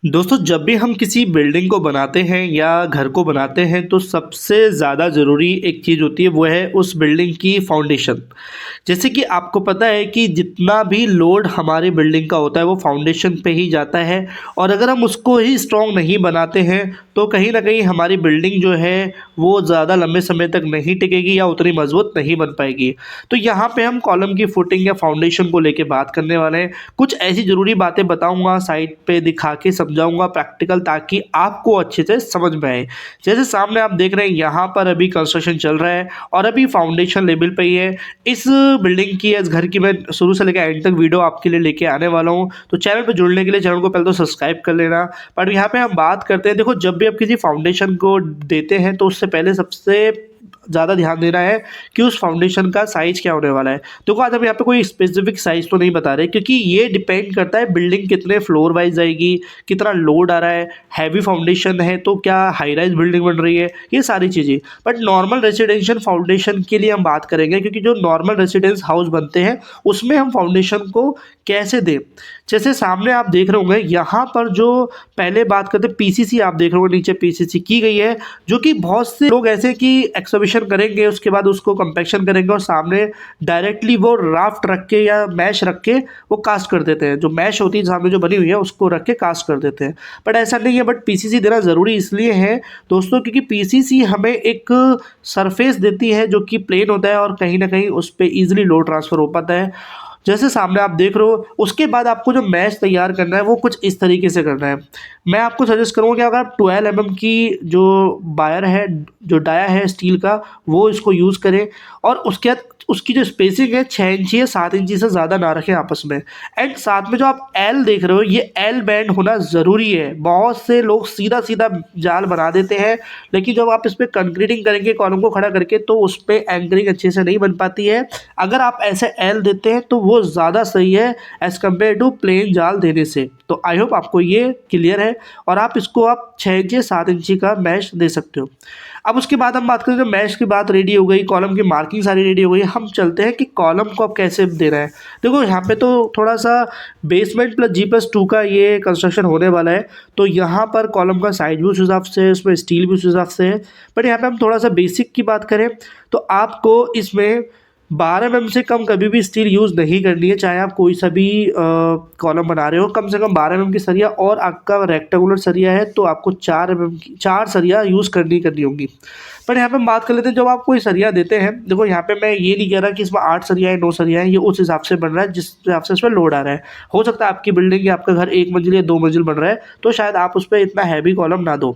दोस्तों जब भी हम किसी बिल्डिंग को बनाते हैं या घर को बनाते हैं तो सबसे ज़्यादा ज़रूरी एक चीज़ होती है वो है उस बिल्डिंग की फाउंडेशन। जैसे कि आपको पता है कि जितना भी लोड हमारी बिल्डिंग का होता है वो फाउंडेशन पे ही जाता है और अगर हम उसको ही स्ट्रॉन्ग नहीं बनाते हैं तो कहीं ना कहीं हमारी बिल्डिंग जो है वो ज़्यादा लंबे समय तक नहीं टिकेगी या उतनी मजबूत नहीं बन पाएगी। तो यहाँ पे हम कॉलम की फुटिंग या फाउंडेशन को लेके बात करने वाले हैं। कुछ ऐसी ज़रूरी बातें बताऊंगा, साइड पे दिखा के समझाऊंगा प्रैक्टिकल, ताकि आपको अच्छे से समझ में आए। जैसे सामने आप देख रहे हैं यहाँ पर अभी कंस्ट्रक्शन चल रहा है और अभी फाउंडेशन लेवल पे ही है। इस बिल्डिंग की, इस घर की मैं शुरू से लेकर एंड तक वीडियो आपके लिए लेके आने वाला हूँ। तो चैनल पर जुड़ने के लिए चैनल को पहले तो सब्सक्राइब कर लेना। पर यहाँ पे हम बात करते हैं, देखो जब भी आप किसी फाउंडेशन को देते हैं तो उससे पहले सबसे ज़्यादा ध्यान देना है कि उस फाउंडेशन का साइज़ क्या होने वाला है। देखो आज हम यहाँ पे कोई स्पेसिफिक साइज़ तो नहीं बता रहे, क्योंकि ये डिपेंड करता है बिल्डिंग कितने फ्लोर वाइज जाएगी, कितना लोड आ रहा है, हैवी फाउंडेशन है तो क्या हाई राइज बिल्डिंग बन रही है, ये सारी चीज़ें। बट नॉर्मल रेजिडेंशियल फाउंडेशन के लिए हम बात करेंगे, क्योंकि जो नॉर्मल रेजिडेंस हाउस बनते हैं उसमें हम फाउंडेशन को कैसे दें। जैसे सामने आप देख रहे होंगे यहाँ पर जो पहले बात करते हैं पीसीसी, आप देख रहे होंगे नीचे पीसीसी की गई है, जो कि बहुत से लोग ऐसे कि एक्सकवेशन करेंगे उसके बाद उसको कंपैक्शन करेंगे और सामने डायरेक्टली वो राफ्ट रख के या मैश रख के वो कास्ट कर देते हैं। जो मैश होती है सामने जो बनी हुई है उसको रख के कास्ट कर देते हैं। बट ऐसा नहीं है। बट पीसीसी देना ज़रूरी इसलिए है दोस्तों, क्योंकि पीसीसी हमें एक सरफेस देती है जो कि प्लेन होता है और कहीं ना कहीं उस पर ईजिली लोड ट्रांसफ़र हो पाता है। जैसे सामने आप देख रहे हो, उसके बाद आपको जो मैश तैयार करना है वो कुछ इस तरीके से करना है। मैं आपको सजेस्ट करूँगा कि अगर आप 12 mm की जो वायर है, जो डाया है स्टील का, वो इसको यूज़ करें और उसके बाद उसकी जो स्पेसिंग है 6 इंची या 7 इंची से ज़्यादा ना रखें आपस में। एंड साथ में जो आप एल देख रहे हो, ये एल बैंड होना ज़रूरी है। बहुत से लोग सीधा सीधा जाल बना देते हैं, लेकिन जब आप इस पर कंक्रीटिंग करेंगे कॉलम को खड़ा करके तो उस पर एंकरिंग अच्छे से नहीं बन पाती है। अगर आप ऐसे एल देते हैं तो वो ज़्यादा सही है एज़ कम्पेयर टू प्लेन जाल देने से। तो आई होप आपको ये क्लियर है और आप इसको आप 6 इंची 7 इंची का मैश दे सकते हो। अब उसके बाद हम बात करें, जो मैश की बात रेडी हो गई, कॉलम की मार्किंग सारी रेडी हो गई, हम चलते हैं कि कॉलम को अब कैसे देना है। देखो यहाँ पे तो थोड़ा सा बेसमेंट प्लस G+2 का ये कंस्ट्रक्शन होने वाला है, तो यहाँ पर कॉलम का साइज भी उस हिसाब से है, उसमें स्टील भी उस हिसाब से है। बट यहाँ पे हम थोड़ा सा बेसिक की बात करें तो आपको इसमें 12 mm से कम कभी भी स्टील यूज़ नहीं करनी है। चाहे आप कोई सा भी कॉलम बना रहे हो, कम से कम 12 mm की सरिया, और आपका रेक्टेंगुलर सरिया है तो आपको 4 mm की 4 सरिया यूज़ करनी होगी। पर यहाँ पे हम बात कर लेते हैं, जब आप कोई सरिया देते हैं, देखो यहाँ पे मैं ये नहीं कह रहा कि इसमें 8 सरिया है 9 सरिया है, ये उस हिसाब से बन रहा है जिस हिसाब से इसमें लोड आ रहा है। हो सकता है आपकी बिल्डिंग या आपका घर 1 मंजिल या 2 मंजिल बन रहा है तो शायद आप उस पर इतना हैवी कॉलम ना दो।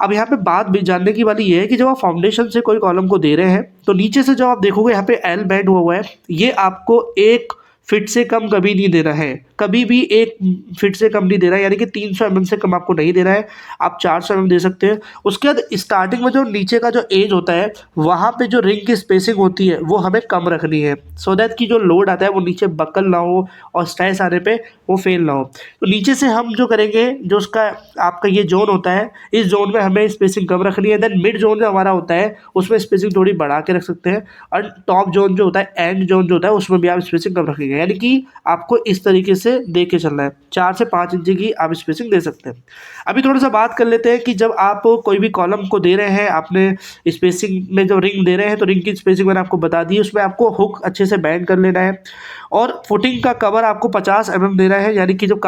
अब यहाँ पे बात भी जानने की वाली ये है कि जब आप फाउंडेशन से कोई कॉलम को दे रहे हैं तो नीचे से जब आप देखोगे यहाँ पे एल बैंड हुआ है, ये आपको 1 फीट से कम कभी नहीं देना है, कभी भी 1 फीट से कम नहीं देना है, यानी कि 300 mm से कम आपको नहीं देना है। आप 400 mm दे सकते हैं। उसके बाद स्टार्टिंग में जो नीचे का जो एज होता है वहाँ पे जो रिंग की स्पेसिंग होती है वो हमें कम रखनी है, सो दैट कि जो लोड आता है वो नीचे बकल ना हो और स्ट्रेस आने पे वो फेल ना हो। तो नीचे से हम जो करेंगे, जो उसका आपका ये जोन होता है, इस जोन में हमें स्पेसिंग कम रखनी है। देन मिड जोन जो हमारा होता है उसमें स्पेसिंग थोड़ी बढ़ा के रख सकते हैं, और टॉप जोन जो होता है, एंड जोन जो होता है, उसमें भी आप स्पेसिंग कम रखेंगे। यानी कि आपको इस तरीके से दे के चलना है, 4 से 5 इंच की आप स्पेसिंग दे सकते हैं। अभी थोड़ा सा बात कर लेते हैं कि जब आप कोई भी कॉलम को दे रहे हैं, आपने स्पेसिंग में जो रिंग दे रहे हैं तो रिंग की स्पेसिंग मैंने आपको बता दी, उसमें आपको हुक अच्छे से बैंड कर लेना है और फुटिंग का कवर आपको 50 mm देना है। यानी कि जब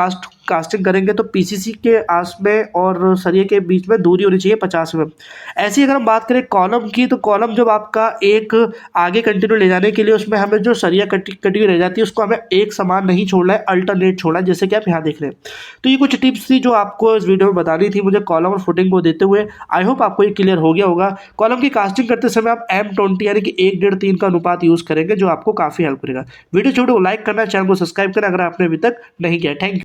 कास्टिंग करेंगे तो पीसीसी के आस में और सरिये के बीच में दूरी होनी चाहिए 50 mm। ऐसी अगर हम बात करें कॉलम की, तो कॉलम जब आपका एक आगे कंटिन्यू ले जाने के लिए उसमें हमें जो सरिया कटी हुई रह जाती है उसको हमें एक समान नहीं छोड़ना है, अल्टरनेट छोड़ना है, जैसे कि आप यहाँ देख रहे हैं। तो ये कुछ टिप्स थी जो आपको इस वीडियो में बतानी थी मुझे कॉलम और फुटिंग को देते हुए। आई होप आपको ये क्लियर हो गया होगा। कॉलम की कास्टिंग करते समय आप M20 यानी कि 1:3 का अनुपात यूज़ करेंगे, जो आपको काफ़ी हेल्प करेगा। वीडियो छोड़ो, लाइक करना, चैनल को सब्सक्राइब करना अगर आपने अभी तक नहीं किया। Thank you.